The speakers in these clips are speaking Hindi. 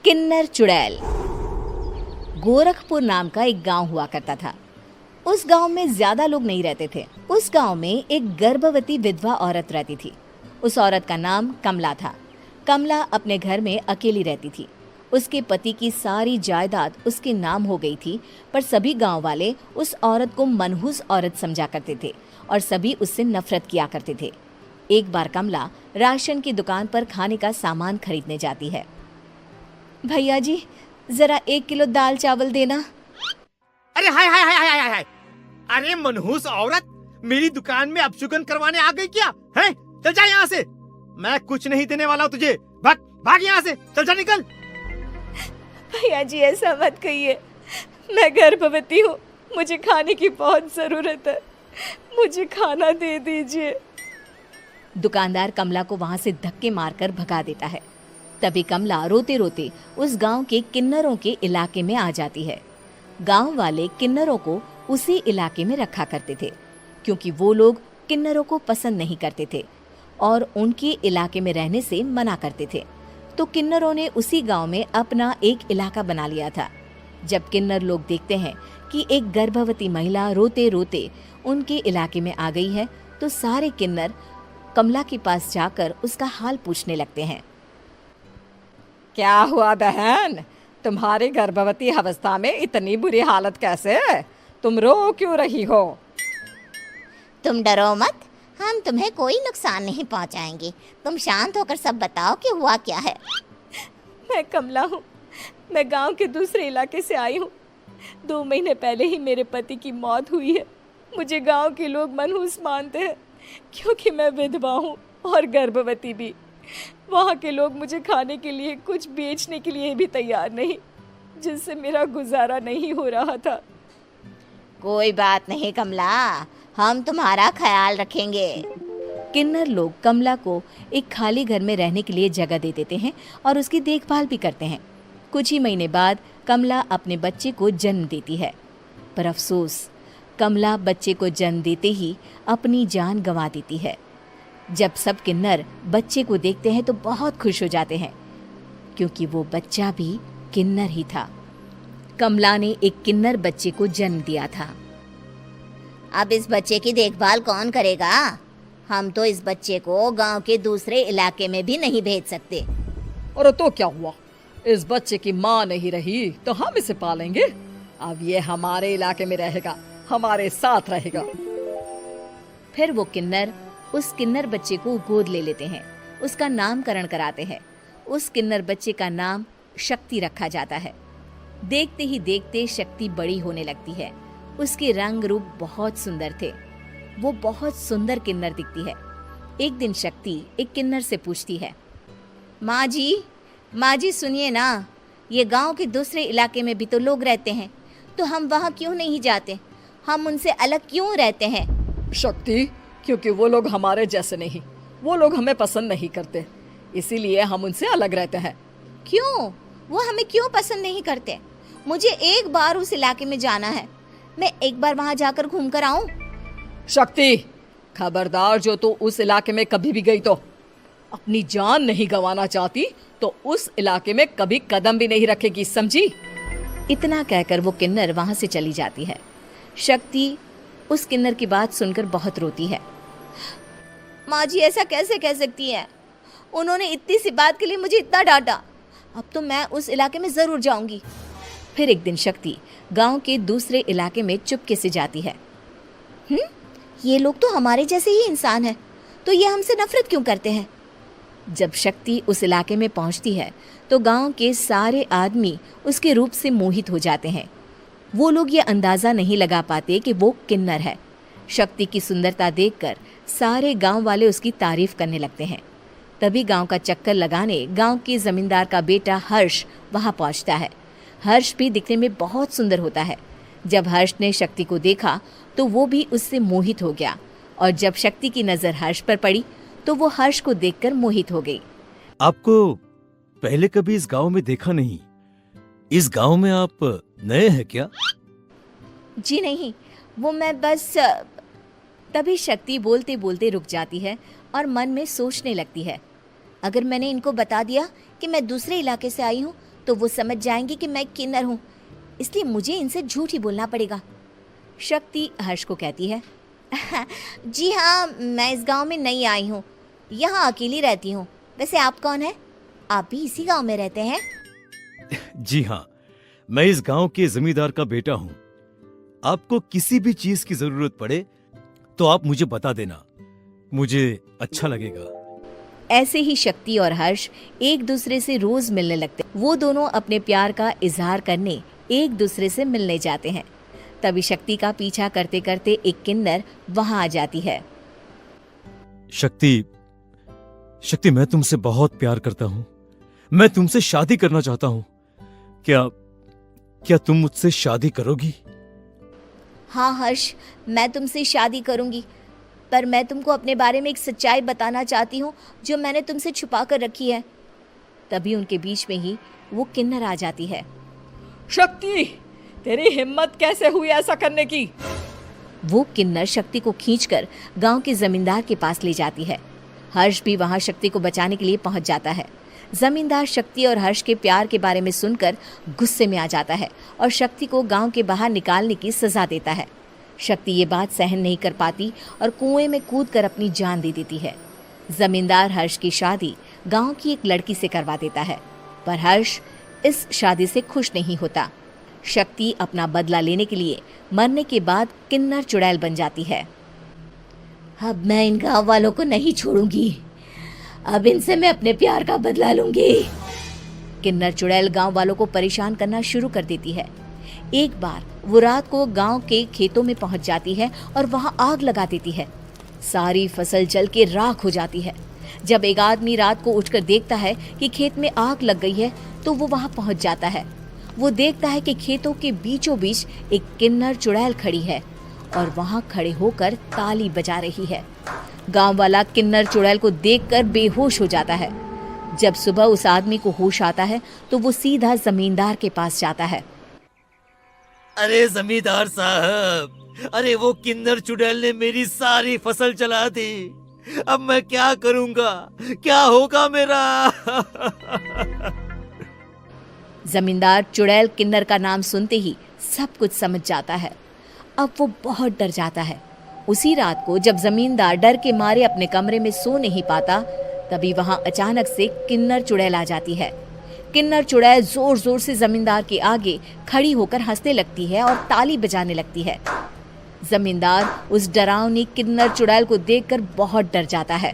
किन्नर चुड़ैल। गोरखपुर नाम का एक गांव हुआ करता था। उस गांव में ज्यादा लोग नहीं रहते थे। उस गांव में एक गर्भवती विधवा औरत रहती थी। उस औरत का नाम कमला था। कमला अपने घर में अकेली रहती थी। उसके पति की सारी जायदाद उसके नाम हो गई थी, पर सभी गांव वाले उस औरत को मनहूस औरत समझा करते थे और सभी उससे नफरत किया करते थे। एक बार कमला राशन की दुकान पर खाने का सामान खरीदने जाती है। भैया जी, जरा 1 किलो दाल चावल देना। अरे हाय हाय हाय हाय हाय हाय! अरे मनहूस औरत, मेरी दुकान में अपशुगन करवाने आ गई क्या? हैं? चल जा यहाँ से। मैं कुछ नहीं देने वाला हूँ तुझे। भाग भाग यहाँ से, चल जा, निकल। भैया जी, ऐसा मत कहिए। मैं गर्भवती हूँ, मुझे खाने की बहुत जरूरत है। मुझे खाना दे दीजिए। दुकानदार कमला को वहां से धक्के मारकर भगा देता है। तभी कमला रोते रोते उस गांव के किन्नरों के इलाके में आ जाती है। गांव वाले किन्नरों को उसी इलाके में रखा करते थे, क्योंकि वो लोग किन्नरों को पसंद नहीं करते थे और उनके इलाके में रहने से मना करते थे। तो किन्नरों ने उसी गांव में अपना एक इलाका बना लिया था। जब किन्नर लोग देखते हैं कि एक गर्भवती महिला रोते रोते उनके इलाके में आ गई है, तो सारे किन्नर कमला के पास जाकर उसका हाल पूछने लगते हैं। क्या हुआ बहन, तुम्हारी गर्भवती अवस्था में इतनी बुरी हालत कैसे है? तुम रो क्यों रही हो? तुम डरो मत, हम तुम्हें कोई नुकसान नहीं पहुंचाएंगे। तुम शांत होकर सब बताओ कि हुआ क्या है। मैं कमला हूँ। मैं गांव के दूसरे इलाके से आई हूँ। 2 महीने पहले ही मेरे पति की मौत हुई है। मुझे गांव के लोग मनहूस मानते हैं, क्योंकि मैं विधवा हूँ और गर्भवती भी। वहाँ के लोग मुझे खाने के लिए कुछ बेचने के लिए भी तैयार नहीं, जिससे मेरा गुजारा नहीं हो रहा था। कोई बात नहीं कमला, हम तुम्हारा ख्याल रखेंगे। किन्नर लोग कमला को एक खाली घर में रहने के लिए जगह दे देते हैं और उसकी देखभाल भी करते हैं। कुछ ही महीने बाद कमला अपने बच्चे को जन्म देती है, पर अफसोस, कमला बच्चे को जन्म देते ही अपनी जान गंवा देती है। जब सब किन्नर बच्चे को देखते हैं तो बहुत खुश हो जाते हैं, क्योंकि वो बच्चा भी किन्नर ही था। कमला ने एक किन्नर बच्चे को जन्म दिया था। अब इस बच्चे की देखभाल कौन करेगा? हम तो इस बच्चे को गांव के दूसरे इलाके में भी नहीं भेज सकते। और तो क्या हुआ, इस बच्चे की माँ नहीं रही तो हम इसे पालेंगे। अब ये हमारे इलाके में रहेगा, हमारे साथ रहेगा। फिर वो किन्नर उस किन्नर बच्चे को गोद ले लेते हैं, उसका नामकरण कराते हैं। उस किन्नर बच्चे का नाम शक्ति रखा जाता है। देखते ही देखते शक्ति बड़ी होने लगती है। उसके रंग रूप बहुत सुंदर थे। वो बहुत सुंदर किन्नर दिखती है। एक दिन शक्ति एक किन्नर से पूछती है, माँ जी सुनिए ना, ये गांव के दूसरे इलाके में भी तो लोग रहते हैं, तो हम वहाँ क्यों नहीं जाते? हम उनसे अलग क्यों रहते हैं? शक्ति, क्योंकि वो लोग हमारे जैसे नहीं, वो लोग हमें पसंद नहीं करते, इसीलिए हम उनसे अलग रहते हैं। क्यों? वो हमें क्यों पसंद नहीं करते? मुझे एक बार उस इलाके में जाना है। मैं एक बार वहाँ जाकर घूम कर आऊं। शक्ति, खबरदार, जो तू उस इलाके में कभी भी गई तो अपनी जान नहीं गंवाना चाहती तो उस इलाके में कभी कदम भी नहीं रखेगी, समझी? इतना कहकर वो किन्नर वहां से चली जाती है। शक्ति उस किन्नर की बात सुनकर बहुत रोती है। माँ जी, ऐसा कैसे कह सकती हैं? उन्होंने इतनी सी बात के लिए मुझे इतना डांटा। अब तो मैं उस इलाके में जरूर जाऊंगी। फिर एक दिन शक्ति गांव के दूसरे इलाके में चुपके से जाती है। ये लोग तो हमारे जैसे ही इंसान हैं, तो ये हमसे नफरत क्यों करते हैं? जब शक्ति उस इलाके में पहुंचती है तो गांव के सारे आदमी उसके रूप से मोहित हो जाते हैं। वो लोग ये अंदाजा नहीं लगा पाते कि वो किन्नर है। शक्ति की सुंदरता देखकर सारे गांव वाले उसकी तारीफ करने लगते हैं। तभी गांव का चक्कर लगाने गांव के जमींदार का बेटा हर्ष वहां पहुंचता है। हर्ष भी दिखने में बहुत सुंदर होता है। जब हर्ष ने शक्ति को देखा तो वो भी उससे मोहित हो गया, और जब शक्ति की नजर हर्ष पर पड़ी तो वो हर्ष को देखकर मोहित हो गई। आपको पहले कभी इस गांव में देखा नहीं। इस गांव में आप नए हैं क्या? जी नहीं, वो मैं बस। तभी शक्ति बोलते बोलते रुक जाती है और मन में सोचने लगती है, अगर मैंने इनको बता दिया कि मैं दूसरे इलाके से आई हूँ तो वो समझ जाएंगे कि मैं किन्नर हूँ, इसलिए मुझे इनसे झूठ ही बोलना पड़ेगा। शक्ति हर्ष को कहती है, जी हाँ, मैं इस गांव में नई आई हूँ, यहाँ अकेली रहती हूँ। वैसे आप कौन है? आप भी इसी गांव में रहते हैं? जी हाँ, मैं इस गांव के जमींदार का बेटा हूँ। आपको किसी भी चीज की जरूरत पड़े तो आप मुझे बता देना, मुझे अच्छा लगेगा। ऐसे ही शक्ति और हर्ष एक दूसरे से रोज मिलने लगते। वो दोनों अपने प्यार का इजहार करने एक दूसरे से मिलने जाते हैं। तभी शक्ति का पीछा करते करते एक किन्नर वहां आ जाती है। शक्ति, शक्ति, मैं तुमसे बहुत प्यार करता हूँ। मैं तुमसे शादी करना चाहता हूँ। क्या तुम मुझसे शादी करोगी? हाँ हर्ष, मैं तुमसे शादी करूंगी, पर मैं तुमको अपने बारे में एक सच्चाई बताना चाहती हूँ जो मैंने तुमसे छुपा कर रखी है। तभी उनके बीच में ही वो किन्नर आ जाती है। शक्ति, तेरी हिम्मत कैसे हुई ऐसा करने की? वो किन्नर शक्ति को खींचकर गांव के जमींदार के पास ले जाती है। हर्ष भी वहां शक्ति को बचाने के लिए पहुंच जाता है। जमींदार शक्ति और हर्ष के प्यार के बारे में सुनकर गुस्से में आ जाता है और शक्ति को गांव के बाहर निकालने की सजा देता है। शक्ति ये बात सहन नहीं कर पाती और कुएं में कूदकर अपनी जान दे देती है। जमींदार हर्ष की शादी गांव की एक लड़की से करवा देता है, पर हर्ष इस शादी से खुश नहीं होता। शक्ति अपना बदला लेने के लिए मरने के बाद किन्नर चुड़ैल बन जाती है। अब मैं इन गांव वालों को नहीं छोड़ूंगी, अब इनसे मैं अपने प्यार का बदला लूंगी। किन्नर चुड़ैल गांव वालों को परेशान करना शुरू कर देती है। एक बार वो रात को गांव के खेतों में पहुंच जाती है और वहां आग लगा देती है। सारी फसल जल के राख हो जाती है। जब एक आदमी रात को उठकर देखता है कि खेत में आग लग गई है तो वो वहां पहुंच जाता है। वो देखता है कि खेतों के बीचों बीच एक किन्नर चुड़ैल खड़ी है और वहां खड़े होकर ताली बजा रही है। गांव वाला किन्नर चुड़ैल को देखकर बेहोश हो जाता है। जब सुबह उस आदमी को होश आता है तो वो सीधा जमींदार के पास जाता है। अरे जमींदार साहब, अरे वो किन्नर चुड़ैल ने मेरी सारी फसल जला दी। अब मैं क्या करूंगा? क्या होगा मेरा? जमींदार चुड़ैल किन्नर का नाम सुनते ही सब कुछ समझ जाता है। अब वो बहुत डर जाता है। उसी रात को जब जमींदार डर के मारे अपने कमरे में सो नहीं पाता, तभी वहां अचानक से किन्नर चुड़ैल आ जाती है। किन्नर चुड़ैल जोर जोर से जमींदार के आगे खड़ी होकर हंसने लगती है और ताली बजाने लगती है। जमींदार उस डरावनी किन्नर चुड़ैल को देखकर बहुत डर जाता है।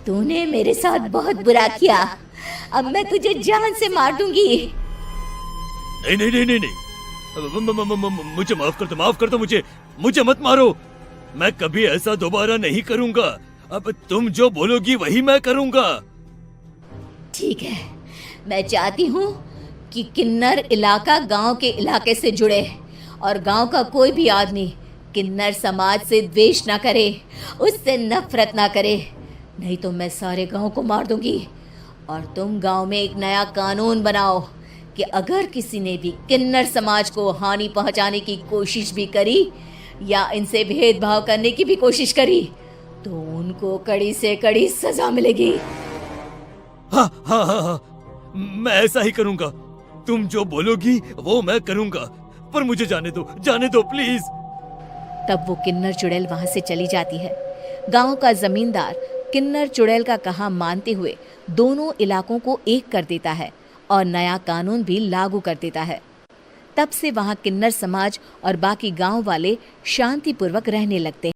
तूने मेरे साथ बहुत बुरा किया, अब मैं तुझे जान से मार दूंगी। नहीं नहीं नहीं नहीं नहीं, मुझे माफ कर दो, मुझे मत मारो। मैं कभी ऐसा दोबारा नहीं करूंगा। अब तुम जो बोलोगी वही मैं करूंगा। ठीक है, मैं चाहती हूँ कि किन्नर इलाका गांव के इलाके से जुड़े और गांव का कोई भी आदमी किन्नर समाज से द्वेष ना करे, उससे नफरत ना करे, नहीं तो मैं सारे गांव को मार दूंगी। और तुम गांव में एक नया कानून बनाओ कि अगर किसी ने भी किन्नर समाज को हानि पहुंचाने की कोशिश भी करी या इनसे भेदभाव करने की भी कोशिश करी तो उनको कड़ी से कड़ी सजा मिलेगी। हाँ हाँ हाँ हाँ, मैं ऐसा ही करूंगा। तुम जो बोलोगी वो मैं करूंगा, पर मुझे जाने दो प्लीज। तब वो किन्नर चुड़ैल वहां से चली जाती है। गांव का जमींदार किन्नर चुड़ैल का कहा मानते हुए दोनों इलाकों को एक कर देता है और नया कानून भी लागू कर देता है। तब से वहां किन्नर समाज और बाकी गांव वाले शांतिपूर्वक रहने लगते हैं।